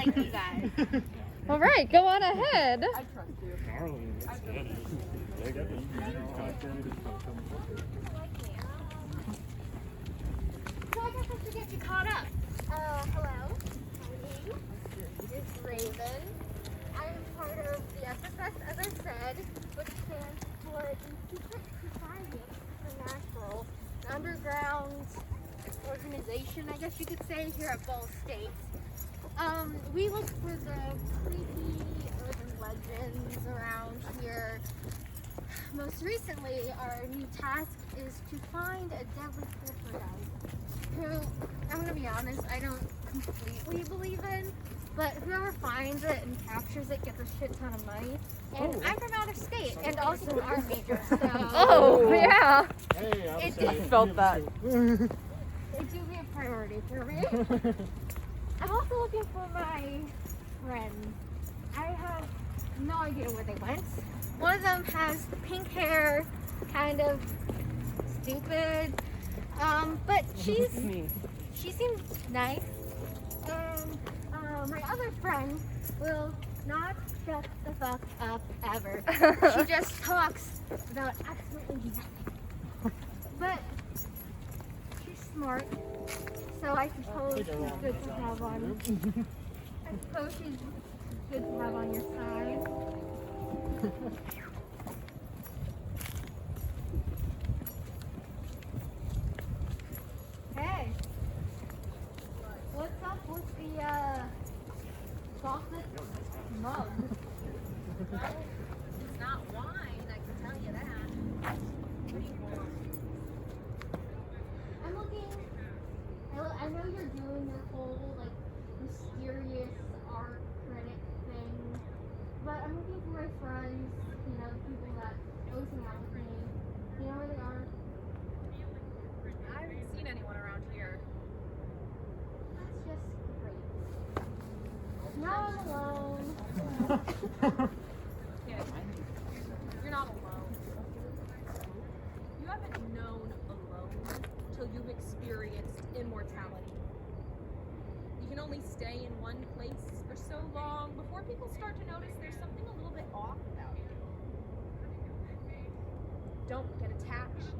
like you guys. All right, go on ahead. I trust you. So I guess I should get you caught up. Hello. My name is Raven. I am part of the SSS, as I said, which stands for Secret Society Supernatural, an underground organization, I guess you could say, here at Ball State. We look for the creepy urban legends around here. Most recently, our new task is to find a deadly poltergeist, who, I'm gonna be honest, I don't completely believe in, but whoever finds it and captures it gets a shit ton of money. And I'm from out of state and also an art major, so... Oh, yeah. I felt that. It do be a priority for me. I'm also looking for my friends. I have no idea where they went. One of them has pink hair, kind of stupid, but she seems nice. And my other friend will not shut the fuck up ever. She just talks about absolutely nothing. But she's smart, so I suppose she's good to have on. I suppose she's good to have on your side. Hey, what's up with the chocolate mug? Well, it's not wine, I can tell you that. What do you want? I'm looking. I know you're doing your whole like mysterious art critic thing, but I'm looking for my friends. You know, the people that always hang out with me. You know where they are? I haven't seen anyone around here. That's just great. Now I'm alone. Yeah, you're not alone. You haven't known alone till you've experienced immortality. You can only stay in one place for so long before people start to notice there's something a little bit off about you. Don't get attached.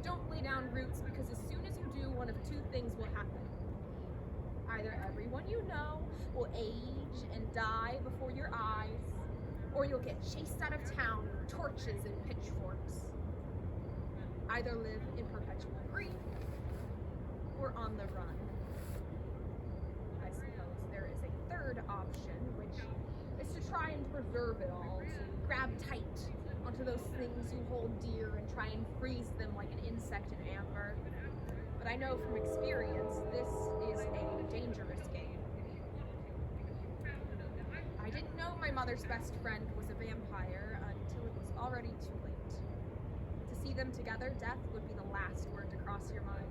Don't lay down roots, because as soon as you do, one of two things will happen. Either everyone you know will age and die before your eyes, or you'll get chased out of town with torches and pitchforks. Either live in perpetual grief or on the run. I suppose there is a third option, which is to try and preserve it all, to grab tight onto those things you hold dear and try and freeze them like an insect in amber. But I know from experience, this is a dangerous game. I didn't know my mother's best friend was a vampire until it was already too late. To see them together, death would be the last word to cross your mind.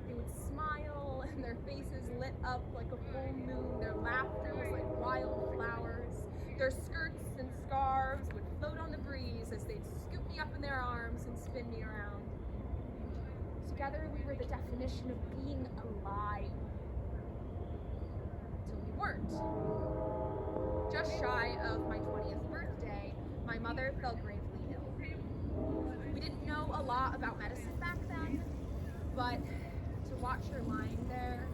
They would smile, and their faces lit up like a full moon. Their laughter was like wildflowers. Their skirts and scarves would float on the breeze as they'd scoop me up in their arms and spin me around. Together, we were the definition of being alive. Till we weren't. Just shy of my 20th birthday, my mother fell gravely ill. We didn't know a lot about medicine back then, but to watch her lying there,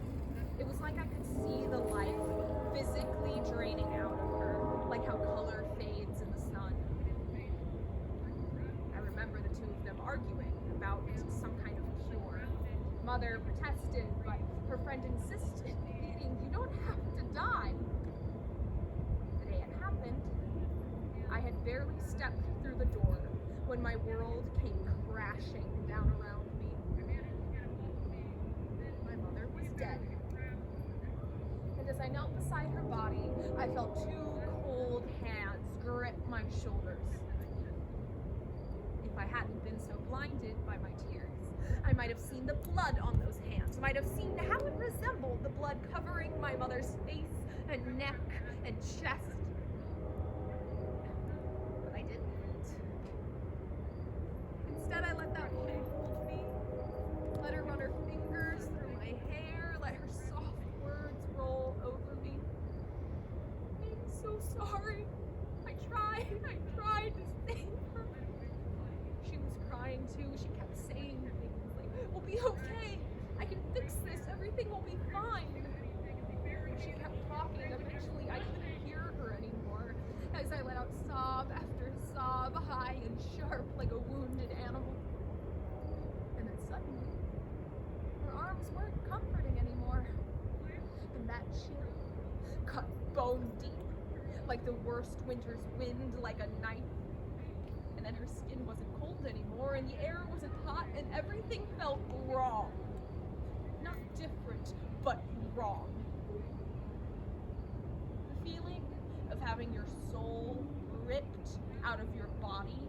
it was like I could see the life physically draining out of her, like how color fades in the sun. I remember the two of them arguing about some kind of cure. Mother protested, but her friend insisted, pleading, "You don't have to die." The day it happened, I had barely stepped through the door when my world came crashing down around me. My mother was dead. And as I knelt beside her body, I felt two cold hands grip my shoulders. If I hadn't been so blinded by my tears, I might have seen the blood on those hands, might have seen how it resembled the blood covering my mother's face and neck and chest. But I didn't. Instead, I let that woman hold me, let her run her fingers through my hair, let her soft words roll over me. sorry. I tried to save her. She was crying too. She kept saying things like, we'll be okay. I can fix this. Everything will be fine. She kept talking. Eventually, I couldn't hear her anymore as I let out sob after sob, high and sharp like a wounded animal. And then suddenly, her arms weren't comforting anymore. And that chill cut bone deep, like the worst winter's wind, like a knife. And then her skin wasn't cold anymore, and the air wasn't hot, and everything felt wrong. Not different, but wrong. The feeling of having your soul ripped out of your body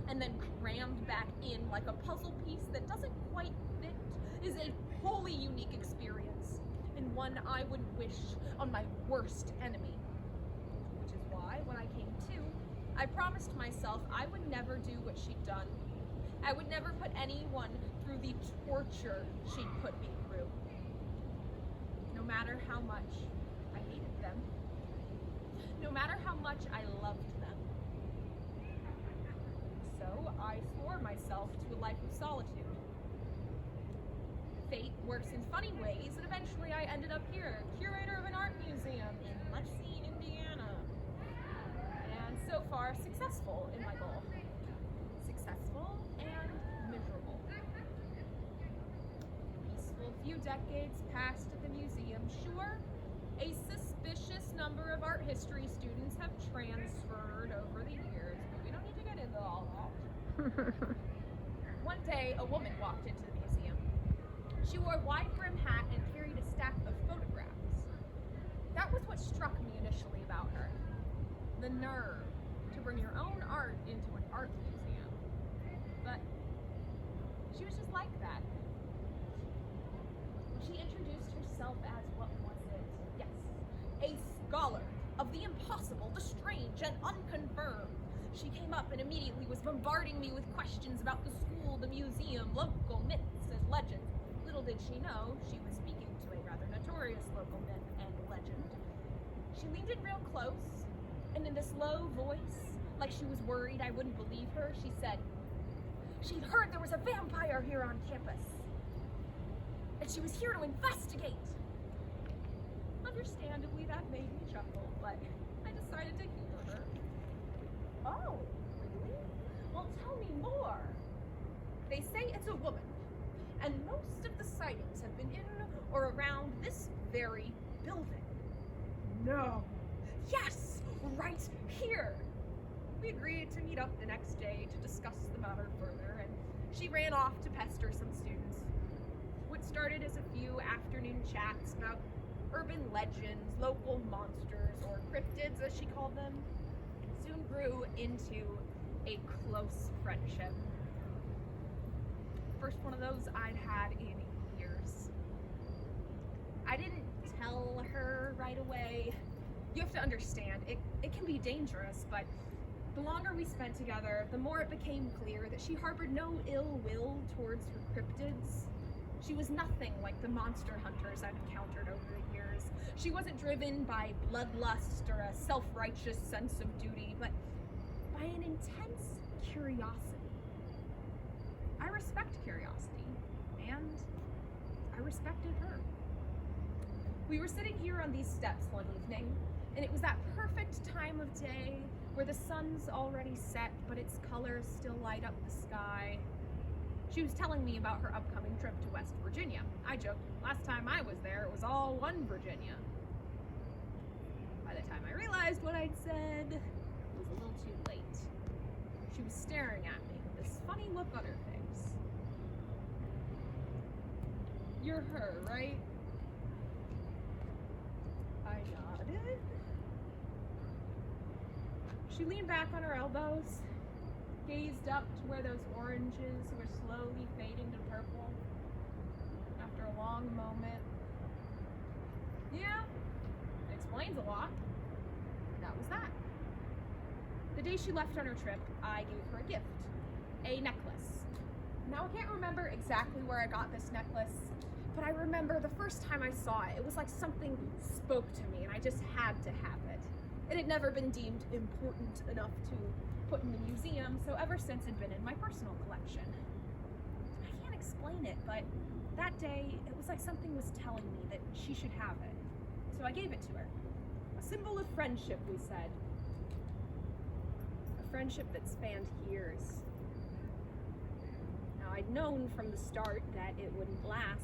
and then crammed back in like a puzzle piece that doesn't quite fit is a wholly unique experience, and one I wouldn't wish on my worst enemy. Which is why, when I came to, I promised myself I would never do what she'd done. I would never put anyone through the torture she'd put me through. No matter how much I hated them. No matter how much I loved them. So I swore myself to a life of solitude. Fate works in funny ways, and eventually I ended up here, curator of an art museum in Muncie, Indiana. And so far, successful in my goal. Successful and miserable. Peaceful few decades passed at the museum. Sure, a suspicious number of art history students have transferred over the years, but we don't need to get into all that. One day, a woman walked into the museum. She wore a wide-brim hat and carried a stack of photographs. That was what struck me initially about her. The nerve to bring your own art into an art museum. But she was just like that. She introduced herself as, what was it? Yes, a scholar of the impossible, the strange, and unconfirmed. She came up and immediately was bombarding me with questions about the school, the museum, local myths and legends. Little did she know, she was speaking to a rather notorious local myth and legend. She leaned in real close, and in this low voice, like she was worried I wouldn't believe her, she said, she'd heard there was a vampire here on campus, and she was here to investigate. Understandably, that made me chuckle, but I decided to humor her. Oh, really? Well, tell me more. They say it's a woman, and most of the sightings have been in or around this very building. No. Yes, right here. We agreed to meet up the next day to discuss the matter further, and she ran off to pester some students. What started as a few afternoon chats about urban legends, local monsters, or cryptids as she called them, soon grew into a close friendship. First one of those I'd had in years. I didn't tell her right away. You have to understand, it can be dangerous, but the longer we spent together, the more it became clear that she harbored no ill will towards her cryptids. She was nothing like the monster hunters I've encountered over the years. She wasn't driven by bloodlust or a self-righteous sense of duty, but by an intense curiosity. I respect curiosity, and I respected her. We were sitting here on these steps one evening, and it was that perfect time of day where the sun's already set, but its colors still light up the sky. She was telling me about her upcoming trip to West Virginia. I joked, last time I was there, it was all one Virginia. By the time I realized what I'd said, it was a little too late. She was staring at me with this funny look on her face. You're her, right? I nodded. She leaned back on her elbows, gazed up to where those oranges were slowly fading to purple. After a long moment, yeah, it explains a lot. That was that. The day she left on her trip, I gave her a gift, a necklace. Now I can't remember exactly where I got this necklace, but I remember the first time I saw it, it was like something spoke to me and I just had to have it. It had never been deemed important enough to put in the museum, so ever since had been in my personal collection. I can't explain it, but that day, it was like something was telling me that she should have it. So I gave it to her. A symbol of friendship, we said. A friendship that spanned years. Now, I'd known from the start that it wouldn't last.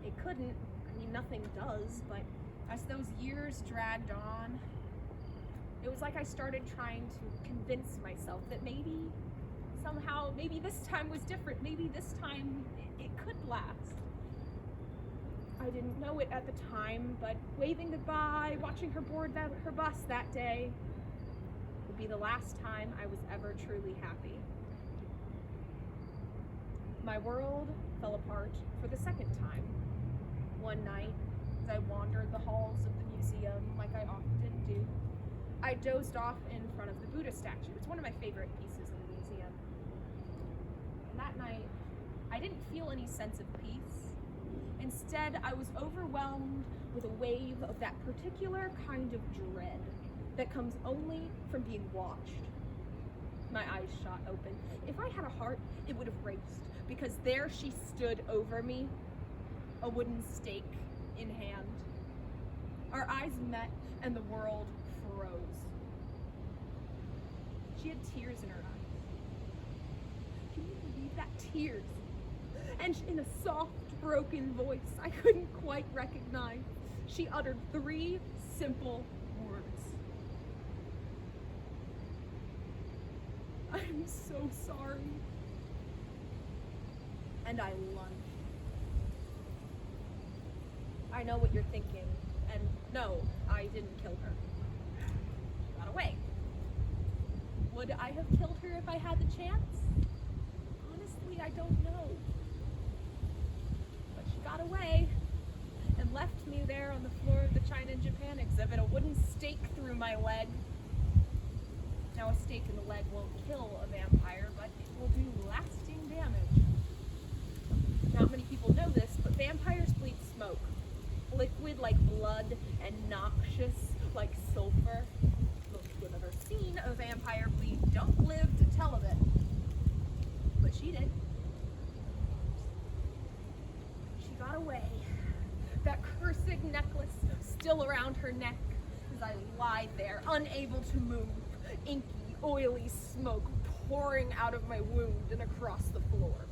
It couldn't. I mean, nothing does, but as those years dragged on, it was like I started trying to convince myself that maybe, somehow, maybe this time was different. Maybe this time it could last. I didn't know it at the time, but waving goodbye, watching her board her bus that day would be the last time I was ever truly happy. My world fell apart for the second time. One night, as I wandered the halls of the museum like I often do, I dozed off in front of the Buddha statue. It's one of my favorite pieces in the museum. And that night, I didn't feel any sense of peace. Instead, I was overwhelmed with a wave of that particular kind of dread that comes only from being watched. My eyes shot open. If I had a heart, it would have raced, because there she stood over me, a wooden stake in hand. Our eyes met and the world froze. She had tears in her eyes. Can you believe that? Tears. And in a soft, broken voice I couldn't quite recognize, she uttered 3 simple words. I'm so sorry. And I lunged. I know what you're thinking, and no, I didn't kill her. She got away. Would I have killed her if I had the chance? Honestly, I don't know. But she got away and left me there on the floor of the China and Japan exhibit, a wooden stake through my leg. Now, a stake in the leg won't kill a vampire, but it will do lasting damage. Not many people know this, but vampires bleed smoke. Liquid like blood and noxious like sulfur. Most people have ever seen a vampire bleed don't live to tell of it. But she did. She got away. That cursed necklace still around her neck as I lied there, unable to move. Inky, oily smoke pouring out of my wound and across the floor.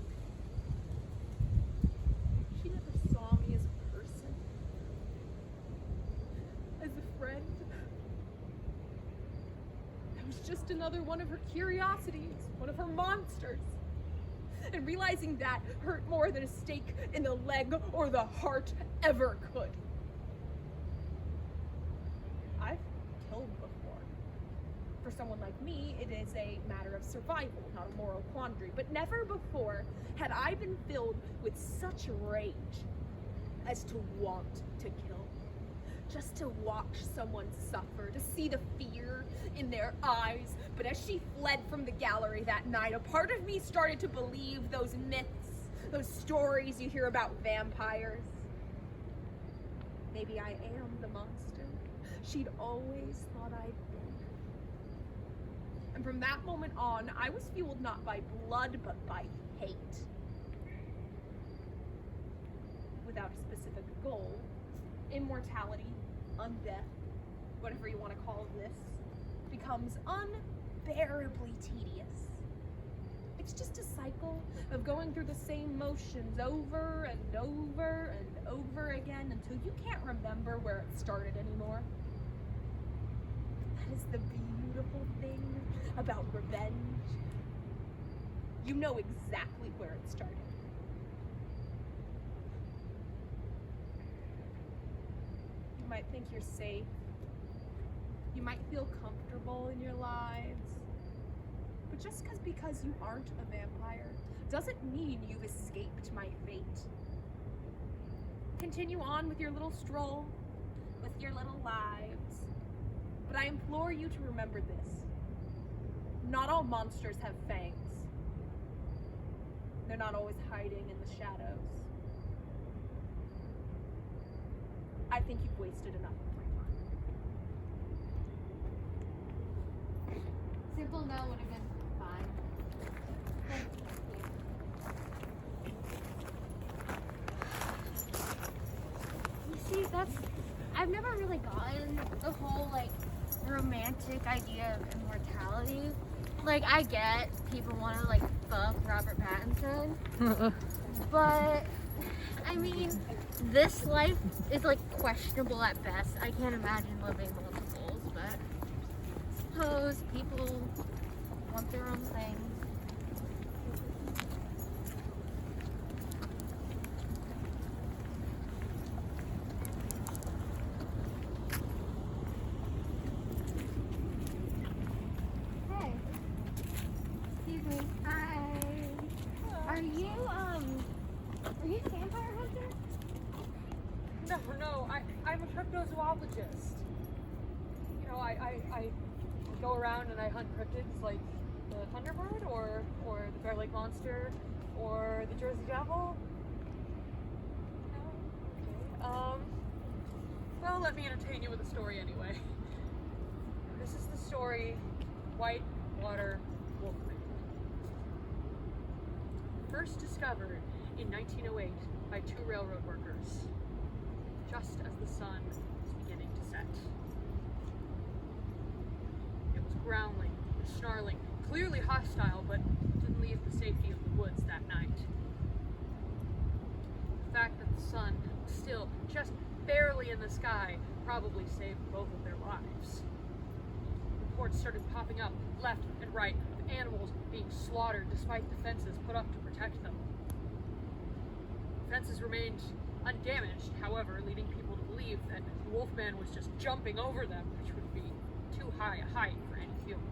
She never saw me as a person, as a friend. I was just another one of her curiosities, one of her monsters. And realizing that hurt more than a stake in the leg or the heart ever could. I've killed before. For someone like me, it is a matter of survival, not a moral quandary. But never before had I been filled with such rage as to want to kill. Just to watch someone suffer, to see the fear in their eyes. But as she fled from the gallery that night, a part of me started to believe those myths, those stories you hear about vampires. Maybe I am the monster she'd always thought I'd been. And from that moment on, I was fueled not by blood, but by hate. Without a specific goal, immortality, undeath, whatever you want to call this, becomes unbearably tedious. It's just a cycle of going through the same motions over and over and over again until you can't remember where it started anymore. That is the beautiful thing about revenge. You know exactly where it started. You might think you're safe. You might feel comfortable in your lives. But just because you aren't a vampire doesn't mean you've escaped my fate. Continue on with your little stroll, with your little lives. But I implore you to remember this. Not all monsters have fangs. They're not always hiding in the shadows. I think you've wasted enough of my time. simple no would have been fine. You see, I've never really gotten the whole, like, romantic idea of immortality. Like, I get people want to, like, fuck Robert Pattinson, but, I mean, this life is, like, questionable at best. I can't imagine living multiples, but I suppose people want their own thing. Hey. Excuse me. Hi. Are you a vampire hunter? No, I'm a cryptozoologist. You know, I go around and I hunt cryptids like the Thunderbird or the Bear Lake Monster or the Jersey Devil. No? Okay. Well, let me entertain you with a story anyway. This is the story Whitewater Wolfman. First discovered in 1908 by 2 railroad workers, just as the sun was beginning to set. It was growling, snarling, clearly hostile, but didn't leave the safety of the woods that night. The fact that the sun was still just barely in the sky probably saved both of their lives. Reports started popping up left and right of animals being slaughtered despite the fences put up to protect them. Fences remained undamaged, however, leading people to believe that the Wolfman was just jumping over them, which would be too high a height for any human.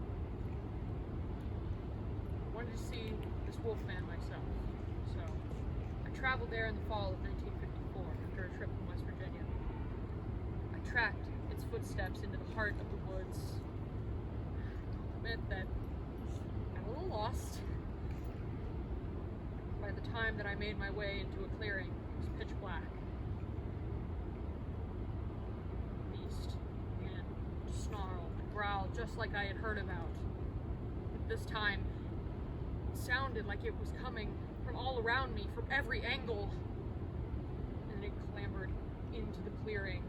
I wanted to see this Wolfman myself, so I traveled there in the fall of 1954 after a trip from West Virginia. I tracked its footsteps into the heart of the woods. I'll admit that I'm a little lost. By the time that I made my way into a clearing, it was pitch black. The beast began to snarl and growl just like I had heard about. But this time, it sounded like it was coming from all around me, from every angle. And it clambered into the clearing.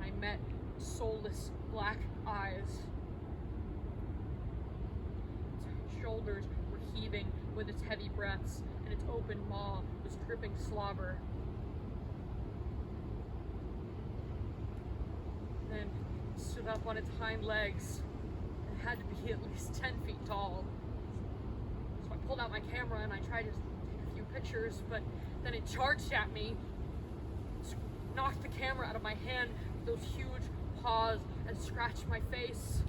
I met soulless black eyes. Its shoulders were heaving with its heavy breaths, and its open maw was dripping slobber. Then it stood up on its hind legs and had to be at least 10 feet tall. So I pulled out my camera and I tried to take a few pictures, but then it charged at me, knocked the camera out of my hand with those huge paws and scratched my face.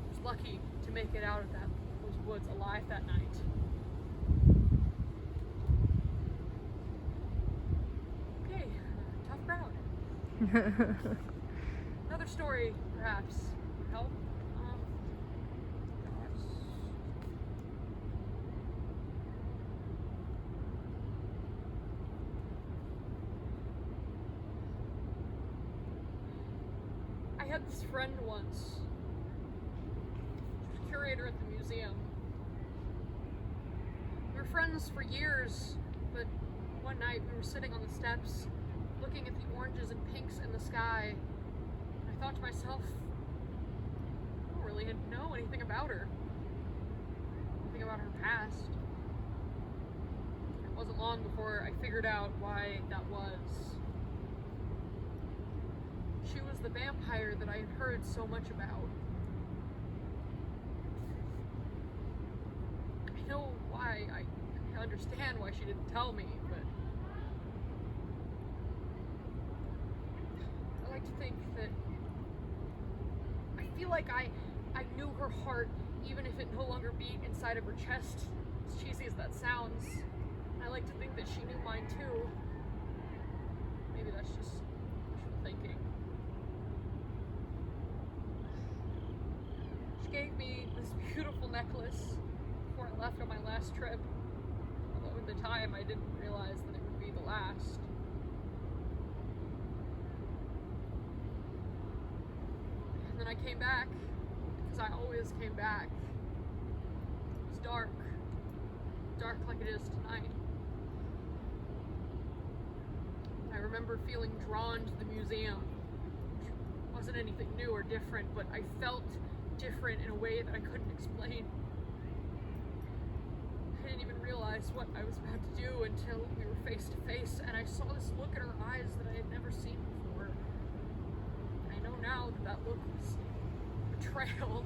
I was lucky to make it out of those woods alive that night. Okay, tough crowd. Another story, perhaps, would help. I had this friend once. She was a curator at the museum. We were friends for years, but one night we were sitting on the steps looking at the oranges and pinks in the sky, and I thought to myself, I don't really know anything about her. Anything about her past. It wasn't long before I figured out why that was. She was the vampire that I had heard so much about. I know why, I understand why she didn't tell me, but I like to think that I feel like I knew her heart, even if it no longer beat inside of her chest, as cheesy as that sounds. And I like to think that she knew mine too. Maybe that's just wishful thinking. She gave me this beautiful necklace before I left on my last trip. Although at the time I didn't realize that it would be the last. And then I came back because I always came back. It was dark. Dark like it is tonight. I remember feeling drawn to the museum, which wasn't anything new or different, but I felt different in a way that I couldn't explain. I didn't even realize what I was about to do until we were face to face, and I saw this look in her eyes that I had never seen before. And I know now that that look was betrayal.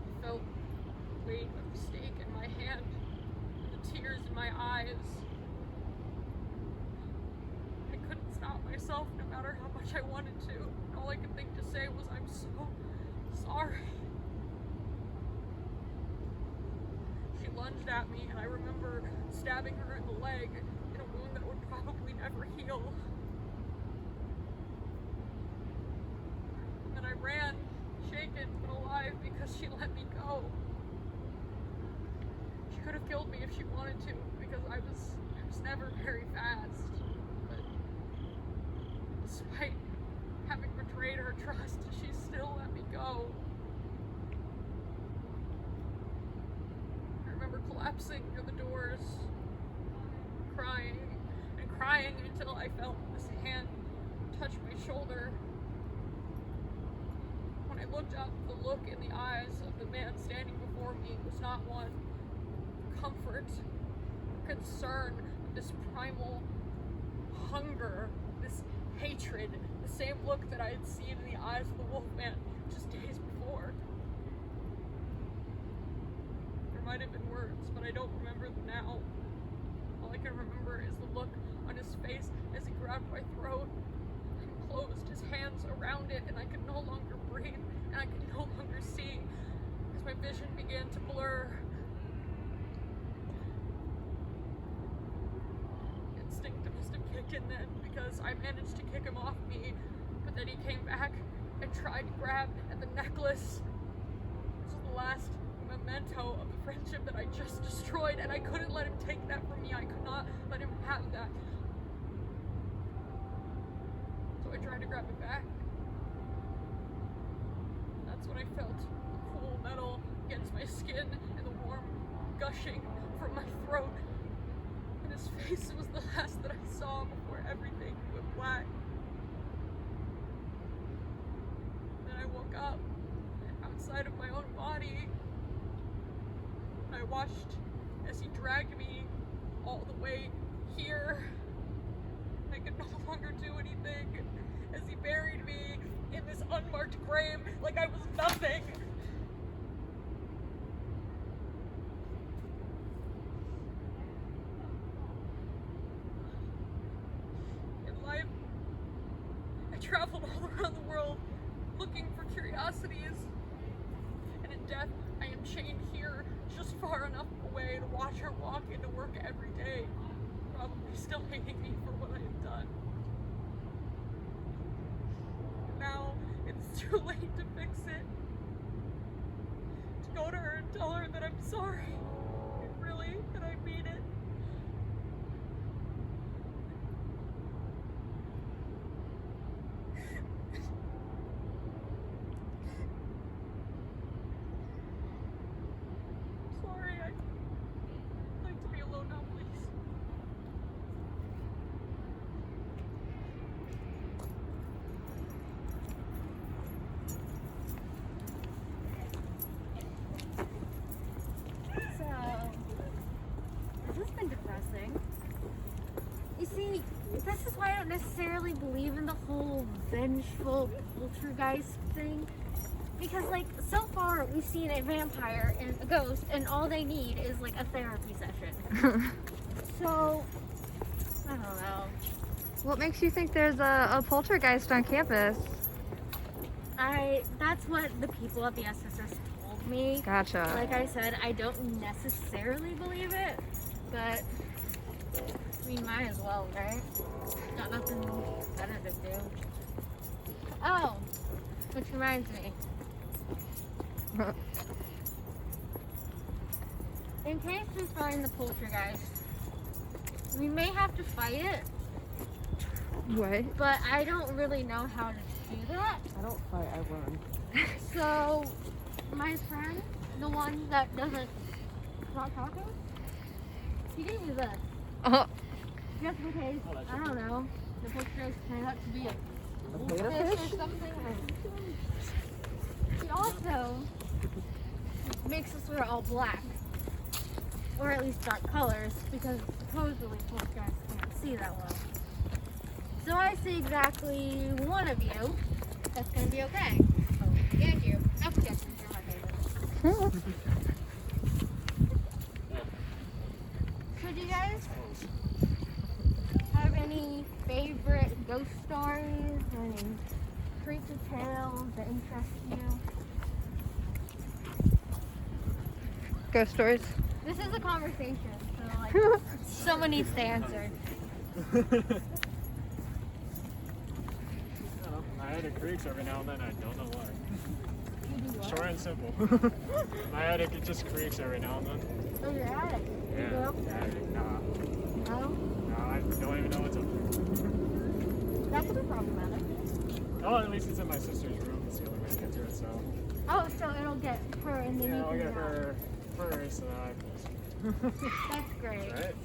I felt the weight of the stake in my hand, the tears in my eyes. I couldn't stop myself no matter how much I wanted to. And all I could think to say was, I'm so sorry. She lunged at me, and I remember stabbing her in the leg in a wound that would probably never heal. And then I ran, shaken but alive, because she let me go. She could have killed me if she wanted to, because I was never very fast. But despite having betrayed her trust, she still let me go. I remember collapsing near the doors, crying until I felt this hand touch my shoulder. When I looked up, the look in the eyes of the man standing before me was not one of comfort, concern, this primal hunger, this hatred, the same look that I had seen in the eyes of the wolfman just days before. There might have been words, but I don't remember them now. All I can remember is the look on his face as he grabbed my throat and closed his hands around it, and I could no longer breathe, and I could no longer see as my vision began to blur. Instinct must have kicked in then, because I managed to kick him off me, but then he came back and tried to grab at the necklace. This was the last memento of the friendship that I just destroyed, and I couldn't let him take that from me. I could not let him have that. So I tried to grab it back. And that's when I felt the cool metal against my skin and the warm gushing from my throat. And his face was the last that I saw before everything went black. Then I woke up outside of my own body. I watched as he dragged me all the way here. I could no longer do anything as he buried me in this unmarked grave like I was nothing. In life, I traveled all around the world looking for curiosities, and in death, I am chained here just far enough away to watch her walk into work every day, probably still hating me for what I have done. Now, it's too late to fix it. To go to her and tell her that I'm sorry. Really, that I mean it. Sorry, I'd like to be alone now, please. So, this has been depressing. You see, this is why I don't necessarily believe in the whole vengeful poltergeist thing. Because, like, so far we've seen a vampire and a ghost, and all they need is, like, a therapy session. So, I don't know. What makes you think there's a poltergeist on campus? That's what the people at the SSS told me. Gotcha. Like I said, I don't necessarily believe it, but I mean, might as well, right? Got nothing better to do. Oh, which reminds me. In case we find the poltergeist, we may have to fight it, What? but I don't really know how to do that. I don't fight, I learn. So, my friend, the one that doesn't stop talking, he gave me this. Oh, Just in case, I don't know, the pictures turn out to be a potato fish fish? or something. He also makes us wear all black. Or at least dark colors, because supposedly poor guys can't see that well. So I see exactly one of you that's going to be okay. Oh, and you. That's just you're my favorite. So do you guys have any favorite ghost stories or any creepy tales that interest you? ghost stories. This is a conversation, so like someone needs to answer. My attic creaks every now and then. I don't know why. You do what? Short and simple. My attic, it just creaks every now and then. Oh, you're at it. You go up Yeah, there? attic, nah. No? I don't even know what's up there. That could be problematic. Oh, at least it's in my sister's room. It's the only way to get to it, so. Oh, so it'll get her and then Yeah, you I'll can get get out. her first, and then That's great. Right?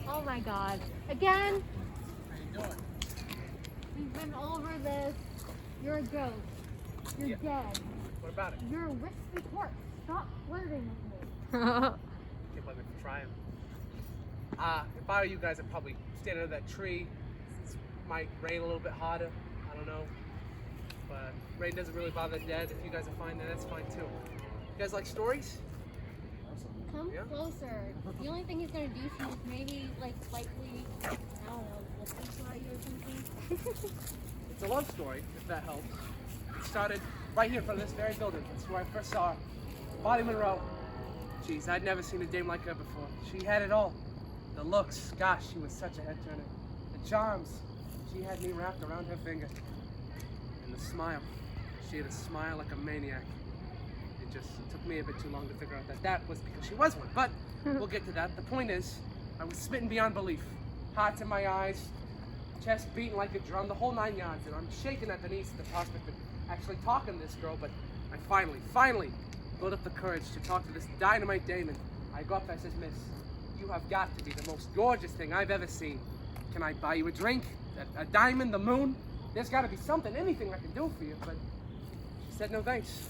Oh my god. Again, we've been over this. You're a ghost. You're dead. What about it? You're a wispy corpse. Stop flirting with me. Can't blame me for trying. If I were you guys, I'd probably stand under that tree. It might rain a little bit harder. I don't know. But rain doesn't really bother the dead. If you guys are fine, then that's fine too. You guys like stories? Come Yeah? closer. The only thing he's gonna do to you is maybe like slightly, I don't know, lip at you or something. It's a love story, if that helps. It started right here in front of this very building. That's where I first saw her. Bonnie Monroe. Jeez, I'd never seen a dame like her before. She had it all. The looks, gosh, she was such a head turner. The charms, she had me wrapped around her finger. And the smile, she had a smile like a maniac. It just took me a bit too long to figure out that that was because she was one. But we'll get to that. The point is, I was smitten beyond belief. Hearts in my eyes, chest beating like a drum, the whole 9 yards. And I'm shaking at the knees at the prospect of actually talking to this girl. But I finally built up the courage to talk to this dynamite dame. And I go up, I says, Miss, you have got to be the most gorgeous thing I've ever seen. Can I buy you a drink? A diamond, the moon? There's got to be something, anything I can do for you. But she said no thanks.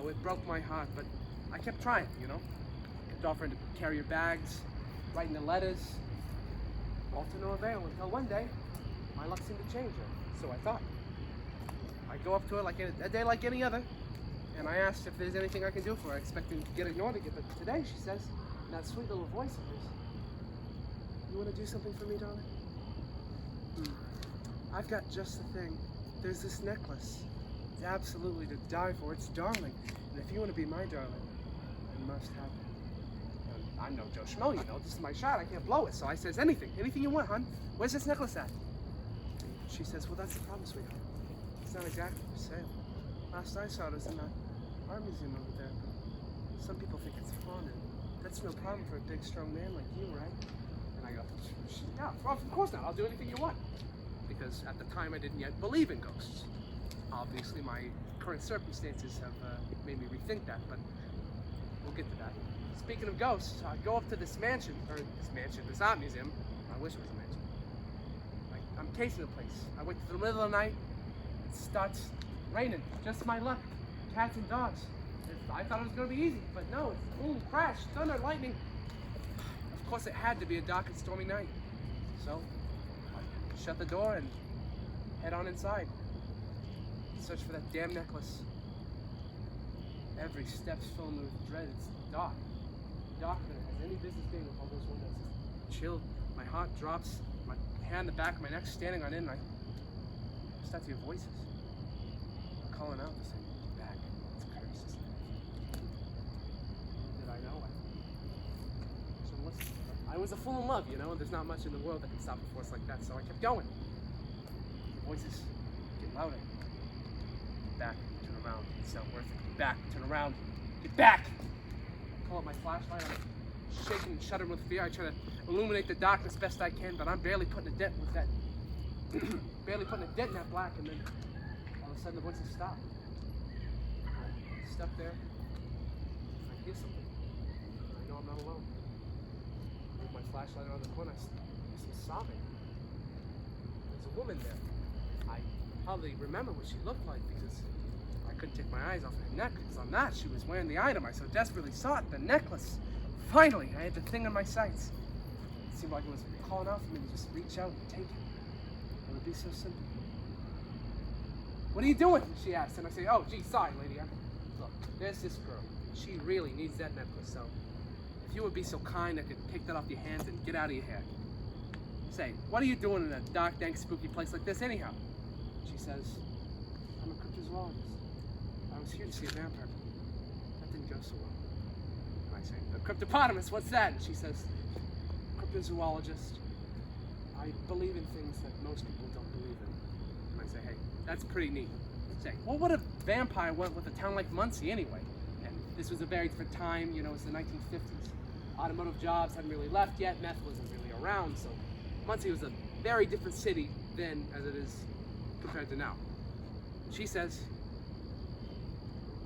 It broke my heart, but I kept trying, you know. Kept offering to carry your bags, writing the letters. All to no avail until one day, my luck seemed to change her. So I thought. I go up to her like a day like any other, and I asked if there's anything I can do for her, expecting to get ignored again. But today, she says, in that sweet little voice of hers, you want to do something for me, darling? I've got just the thing. There's this necklace. It's absolutely to die for. It's darling. And if you want to be my darling, I must have it. And I'm no Joe Schmo, you know. This is my shot. I can't blow it. So I says, anything you want, hon. Where's this necklace at? She says, well, that's the problem, sweetheart. It's not exactly for sale. Last I saw it was in that art museum over there. Some people think it's fun, and that's no problem for a big, strong man like you, right? And I go, yeah, of course not. I'll do anything you want. Because at the time I didn't yet believe in ghosts. Obviously my current circumstances have made me rethink that, but we'll get to that. Speaking of ghosts, I go up to this art museum. I wish it was a mansion. I'm casing the place. I wait till the middle of the night. It starts raining. Just my luck. Cats and dogs. I thought it was going to be easy, but no. It's boom, crash, thunder, lightning. Of course it had to be a dark and stormy night. So I shut the door and head on inside. Search for that damn necklace. Every step's filled with dread. It's dark. Darker than it has any business being with all those windows. It's chilled. My heart drops. My hand on the back of my neck standing on it, and I start to hear voices. Calling out to say, "Get back. It's cursed." Did I know? I should listen. I was a fool in love, you know. There's not much in the world that can stop a force like that, so I kept going. The voices get louder. Get back, turn around. It's not worth it. Get back, turn around. Get back! I pull out my flashlight. I'm shaking and shuddering with fear. I try to illuminate the darkness best I can, but I'm barely putting a dent with that barely putting a dent in that black, and then all of a sudden the voices stopped. I step there, I hear something. I know I'm not alone. I move my flashlight around the corner, I hear some sobbing. There's a woman there. I hardly remember what she looked like because I couldn't take my eyes off her neck, because on that she was wearing the item I so desperately sought, the necklace. Finally, I had the thing in my sights. It seemed like it was calling out for me to just reach out and take it. It would be so simple. What are you doing? She asked, and I say, oh, gee, sorry, lady. Look, there's this girl. She really needs that necklace, so if you would be so kind, I could take that off your hands and get out of your hair. Say, what are you doing in a dark, dank, spooky place like this anyhow? She says, I'm a cryptozoologist. I was here to see a vampire. That didn't go so well. And I say, a cryptopotamus, what's that? And she says, cryptozoologist. I believe in things that most people don't believe in. And I say, hey, that's pretty neat. Say, well, what a vampire went with a town like Muncie anyway? And this was a very different time, you know, it's the 1950s. Automotive jobs hadn't really left yet, meth wasn't really around, so Muncie was a very different city then as it is compared to now. She says,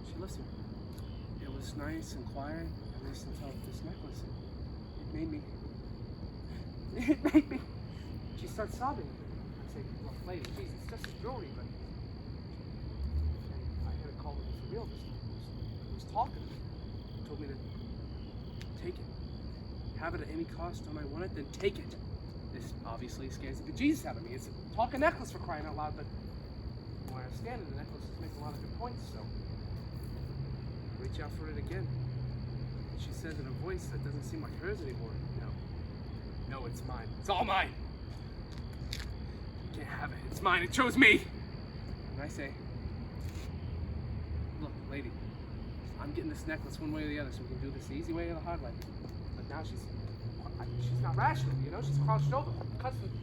she listened. It was nice and quiet, at least until this necklace. It made me. She starts sobbing. I say, look, lady, geez, it's just a jewelry, but. And I had to call it for real this time. It was talking. It told me to take it. Have it at any cost. Don't I want it? Then take it. This obviously scares the bejesus out of me. It's a talking necklace for crying out loud, but when I understand it, the necklace makes a lot of good points, so I reach out for it again. She says in a voice that doesn't seem like hers anymore. No, it's mine. It's all mine. You can't have it. It's mine. It chose me. And I say, look, lady, I'm getting this necklace one way or the other, so we can do this the easy way or the hard way. But now she's not rational, you know? She's crouched over,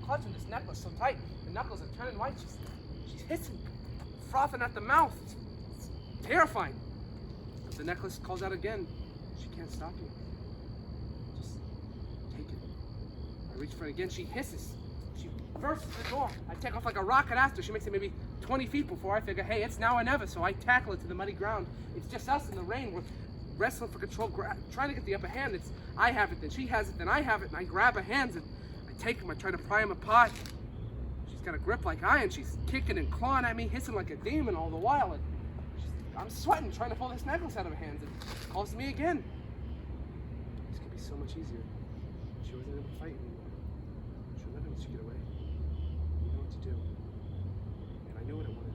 clutching this necklace so tight. The knuckles are turning white. She's hissing, frothing at the mouth. It's terrifying. But the necklace calls out again. She can't stop you. Just take it. I reach for it again. She hisses. She bursts the door. I take off like a rocket after. She makes it maybe 20 feet before I figure, hey, it's now or never. So I tackle it to the muddy ground. It's just us in the rain. We're wrestling for control, trying to get the upper hand. It's I have it, then she has it, then I have it, and I grab her hands and I take them. I try to pry them apart. She's got a grip like iron. She's kicking and clawing at me, hissing like a demon all the while. And I'm sweating, trying to pull this necklace out of her hands. And she calls to me again. This could be so much easier. She wasn't able to fight anymore. She'll never let you get away. You know what to do. And I knew what I wanted.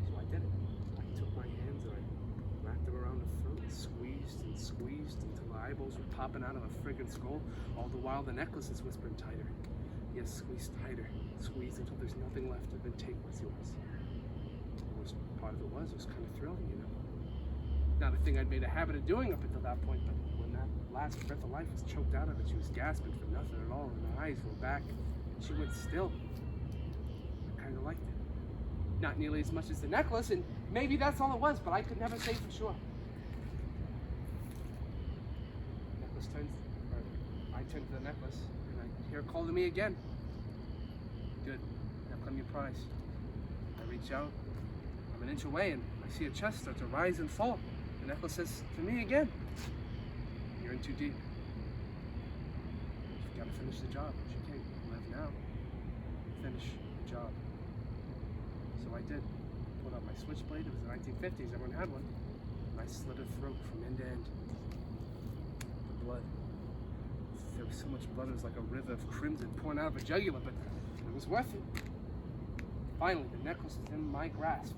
So I did it. I took my hands and I wrapped them around her throat and squeezed until the eyeballs were popping out of a friggin' skull. All the while the necklace is whispering tighter. Yes, squeeze tighter. Squeeze until there's nothing left, and then take what's yours. The worst part of it was kind of thrilling, you know. Not a thing I'd made a habit of doing up until that point, but when that last breath of life was choked out of her, she was gasping for nothing at all, and her eyes were back, and she went still. I kind of liked it. Not nearly as much as the necklace, and maybe that's all it was, but I could never say for sure. Necklace turns, or I turn to the necklace, and I hear her call to me again. Good, now claim your prize. I reach out, I'm an inch away, and I see her chest start to rise and fall. The necklace says to me again, you're in too deep. You've got to finish the job. She can't live now. Finish the job. So I did. Pulled out my switchblade. It was the 1950s. Everyone had one. And I slit her throat from end to end. The blood. There was so much blood. It was like a river of crimson pouring out of her jugular, but it was worth it. Finally, the necklace is in my grasp.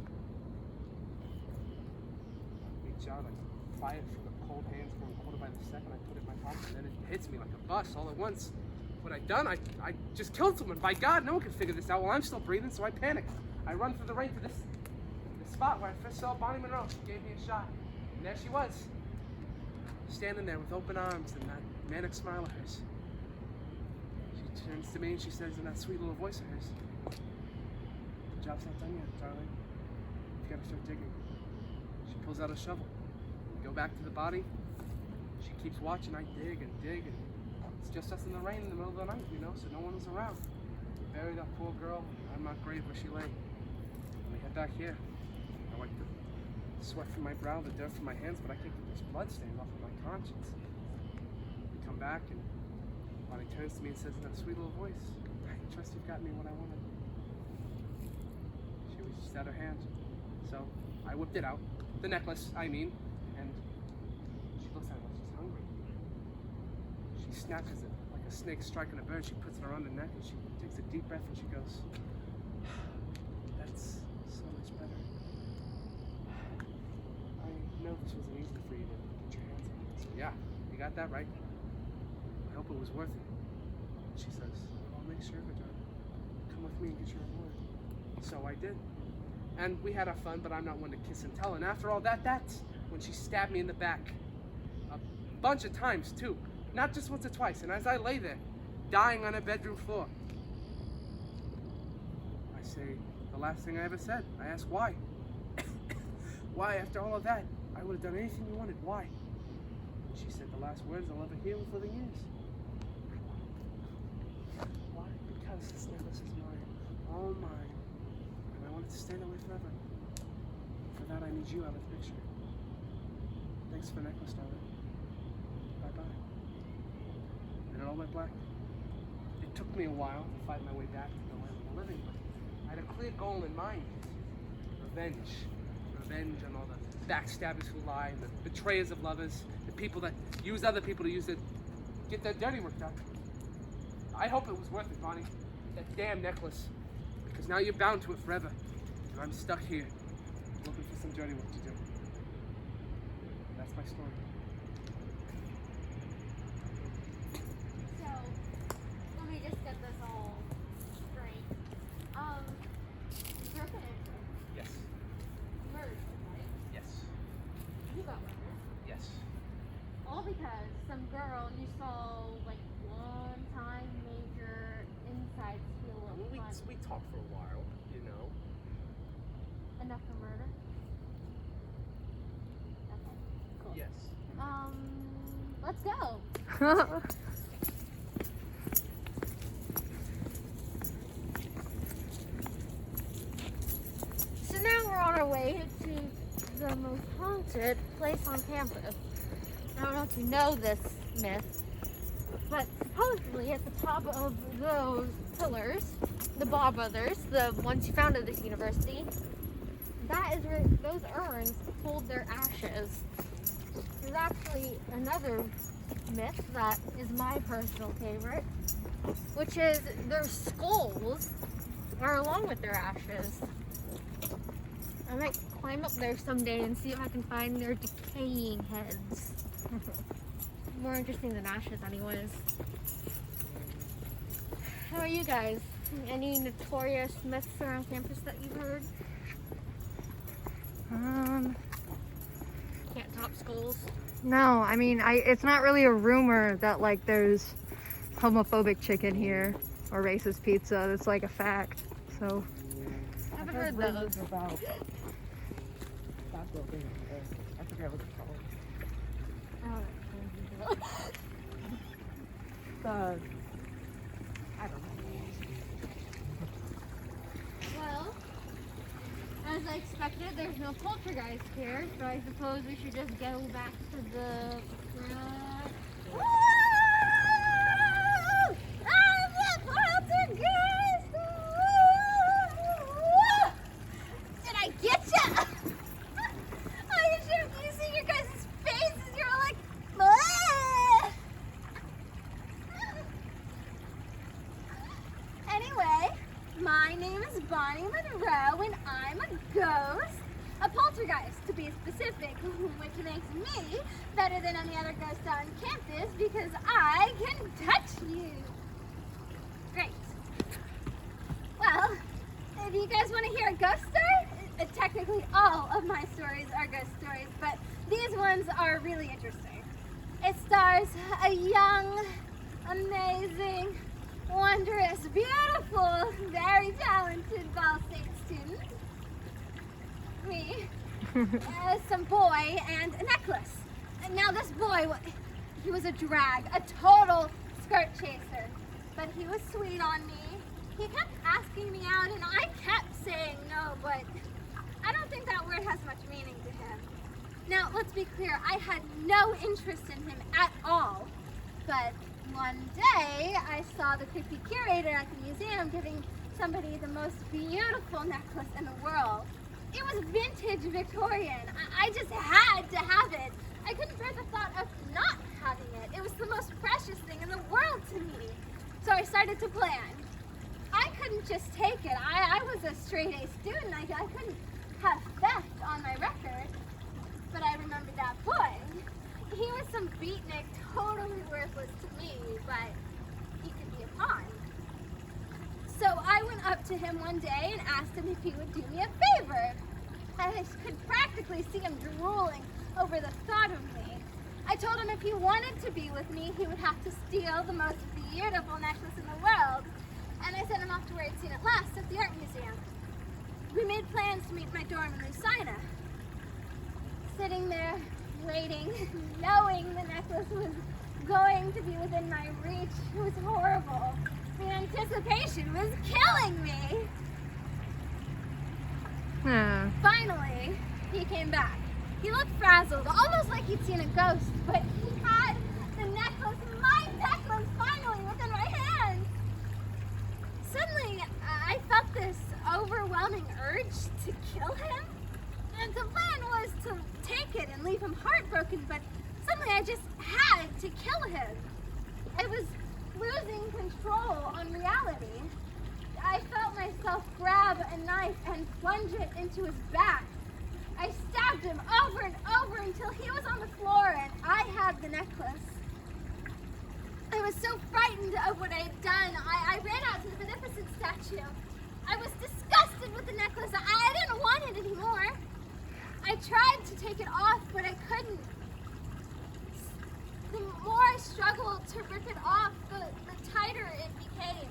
I reach out. I pry it from the cold hands for a quarter by the second. I put it in my pocket, and then it hits me like a bus all at once. What I'd done, I just killed someone. By God, no one can figure this out while I'm still breathing, so I panic. I run through the rain to this spot where I first saw Bonnie Monroe. She gave me a shot. And there she was, standing there with open arms and that manic smile of hers. She turns to me and she says in that sweet little voice of hers, the job's not done yet, darling. You've got to start digging. She pulls out a shovel. We go back to the body. She keeps watching. I dig and dig, and it's just us in the rain in the middle of the night, you know, so no one was around. buried that poor girl. I'm not grave where she lay. We head back here. I wipe the sweat from my brow, the dirt from my hands, but I can't get this blood stain off of my conscience. We come back, and Bonnie turns to me and says in a sweet little voice, "I trust you've got me what I wanted." She reached out her hand. So I whipped it out. The necklace, I mean. And she looks at it like she's hungry. She snatches it like a snake striking a bird. She puts it around her neck and she takes a deep breath and she goes, "That's so much better. I know this wasn't easy for you to get your hands on it." So yeah, you got that right. I hope it was worth it. And she says, "I'll make sure of it, darling. Come with me and get your reward." So I did. And we had our fun, but I'm not one to kiss and tell. And after all that, that's when she stabbed me in the back. A bunch of times, too. Not just once or twice. And as I lay there, dying on her bedroom floor, I say the last thing I ever said. I asked why. Why, after all of that, I would have done anything you wanted. Why? And she said the last words I'll ever hear with living ears. Why? Because this necklace is mine. All mine. I want it to stay that way forever. For that, I need you out of the picture. Thanks for the necklace, darling. Bye-bye. And it all went black. It took me a while to fight my way back to the land of the living, but I had a clear goal in mind. Revenge. Revenge on all the backstabbers who lie, the betrayers of lovers, the people that use other people to use it, get their dirty work done. I hope it was worth it, Bonnie. That damn necklace. Because now you're bound to it forever. And I'm stuck here, looking for some dirty work to do. That's my story. So, let me just get this all straight. You're finished. Yes. Murdered, right? Yes. You got murdered. Yes. All because some girl you saw, like, one time major inside steal a little fun. We talked for a while, you know. Enough for murder? Okay, cool. Yes. Let's go. So now we're on our way to the most haunted place on campus. I don't know if you know this myth, but supposedly at the top of those pillars, the Bob brothers, the ones who founded this university, that is where those urns hold their ashes. There's actually another myth that is my personal favorite, which is their skulls are along with their ashes. I might climb up there someday and see if I can find their decaying heads. More interesting than ashes anyways. How are you guys? Any notorious myths around campus that you've heard? Can't top skulls. No, I mean, it's not really a rumor that like there's homophobic chicken here or racist pizza. It's like a fact. So I haven't heard those. About that building. I forget what it's called. I don't know. Well, as I expected, there's no poltergeist here, so I suppose we should just go back to the front. Woo! I'm the poltergeist! Woo! Did I get ya? I should have you see your guys' faces. You're all like, "Bleh!" Anyway, my name is Bonnie Monroe, and I'm a ghost. A poltergeist, to be specific, which makes me better than any other ghost on campus because I can touch you. Great. Well, if you guys want to hear a ghost story, technically all of my stories are ghost stories, but these ones are really interesting. It stars a young, amazing, wondrous, beautiful, very talented Ball State student. Me, some boy, and a necklace. And now this boy, he was a drag, a total skirt chaser. But he was sweet on me, He kept asking me out, and I kept saying no, but I don't think that word has much meaning to him. Now, let's be clear, I had no interest in him at all. But one day, I saw the creepy curator at the museum giving somebody the most beautiful necklace in the world. It was vintage Victorian. I just had to have it. I couldn't bear the thought of not having it. It was the most precious thing in the world to me. So I started to plan. I couldn't just take it. I was a straight A student. I couldn't have theft on my record. But I remembered that boy. He was some beatnik, totally worthless to me, but he could be a pawn. So I went up to him one day and asked him if he would do me a favor. I could practically see him drooling over the thought of me. I told him if he wanted to be with me, he would have to steal the most beautiful necklace in the world. And I sent him off to where I'd seen it last, at the art museum. We made plans to meet in my dorm in Lucina. Sitting there, waiting, knowing the necklace was going to be within my reach, it was horrible. The anticipation was killing me. Finally, he came back. He looked frazzled, almost like he'd seen a ghost, but he had the necklace, my necklace, finally within my hands. Suddenly, I felt this overwhelming urge to kill him. And the plan was to take it and leave him heartbroken, but suddenly I just had to kill him. I was losing control on reality. I felt myself grab a knife and plunge it into his back. I stabbed him over and over until he was on the floor and I had the necklace. I was so frightened of what I had done, I ran out to the Beneficent statue. I was disgusted with the necklace. I didn't want it anymore. I tried to take it off, but I couldn't. The more I struggled to rip it off, the tighter it became.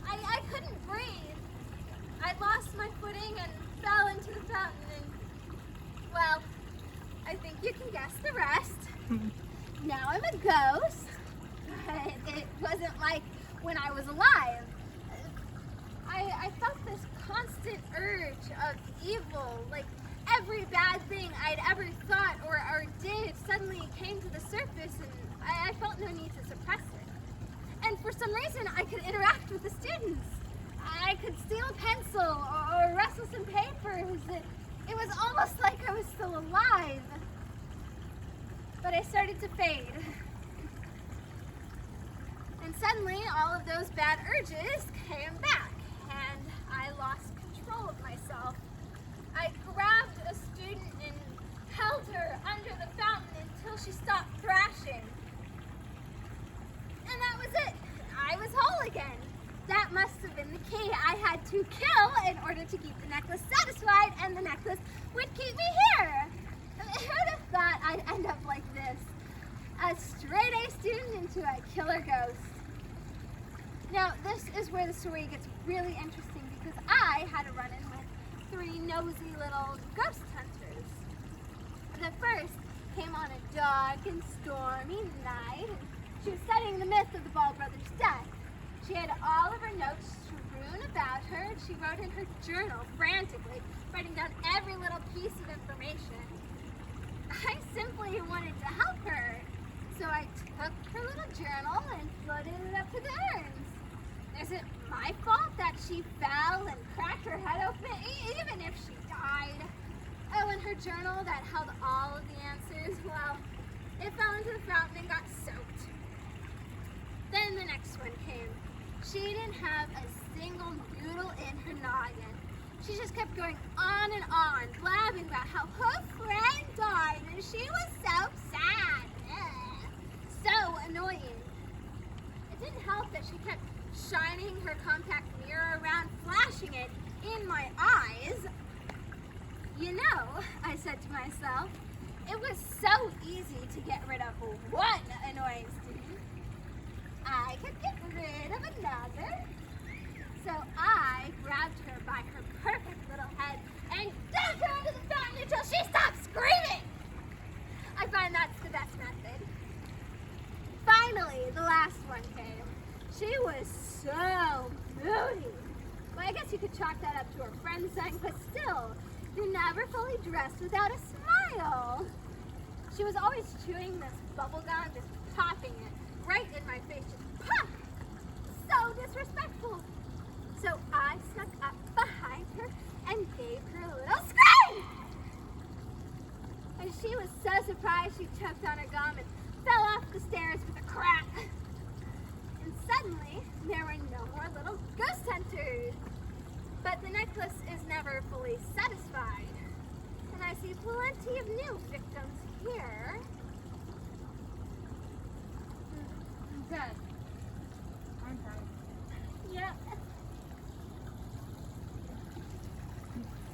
I couldn't breathe. I lost my footing and fell into the fountain and, well, I think you can guess the rest. Now I'm a ghost, but it wasn't like when I was alive. I felt this constant urge of evil, like every bad thing I'd ever thought or did suddenly came to the surface, and I felt no need to suppress it. And for some reason, I could interact with the students. I could steal a pencil or rustle some papers. It was almost like I was still alive. But I started to fade. And suddenly, all of those bad urges came back, and I lost control of myself. I grabbed a student and held her under the fountain until she stopped thrashing. And that was it. I was whole again. That must have been the key. I had to kill in order to keep the necklace satisfied, and the necklace would keep me here. Who'd have thought I'd end up like this? A straight A student into a killer ghost. Now, this is where the story gets really interesting because I had a run-in with 3 nosy little ghost hunters. The first came on a dark and stormy night, and she was studying the myth of the Ball brothers' death. She had all of her notes strewn about her, and she wrote in her journal frantically, writing down every little piece of information. I simply wanted to help her, so I took her little journal and floated it up to the urns. Is it my fault that she fell and cracked her head open, even if she died? Oh, and her journal that held all of the answers, well, it fell into the fountain and got soaked. Then the next one came. She didn't have a single noodle in her noggin. She just kept going on and on, blabbing about how her friend died and she was so sad. Ugh. So annoying. It didn't help that she kept shining her compact mirror around, flashing it in my eyes. You know, I said to myself, it was so easy to get rid of one annoying student. I could get rid of another. So I grabbed her by her perfect little head and dumped her into the fountain until she stopped screaming. I find that's the best method. Finally, the last one came. She was so moody. could chalk that up to her friends saying, but still, you're never fully dressed without a smile. She was always chewing this bubble gum, just popping it right in my face, just pop! So disrespectful. So I snuck up behind her and gave her a little scream. And she was so surprised she choked on her gum and fell off the stairs with a crack. And suddenly, there were no more little ghost hunters. But the necklace is never fully satisfied. And I see plenty of new victims here. Good. I'm fine. Yep.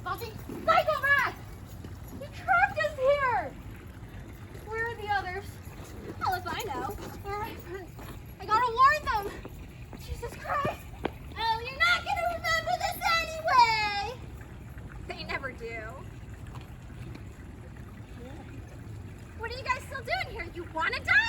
Bobby, Cycle back! You trapped us here! Where are the others? Well, if I know. Alright, I gotta warn them! Jesus Christ! Oh, you're not gonna remember this anyway! they never do. What are you guys still doing here? You wanna die?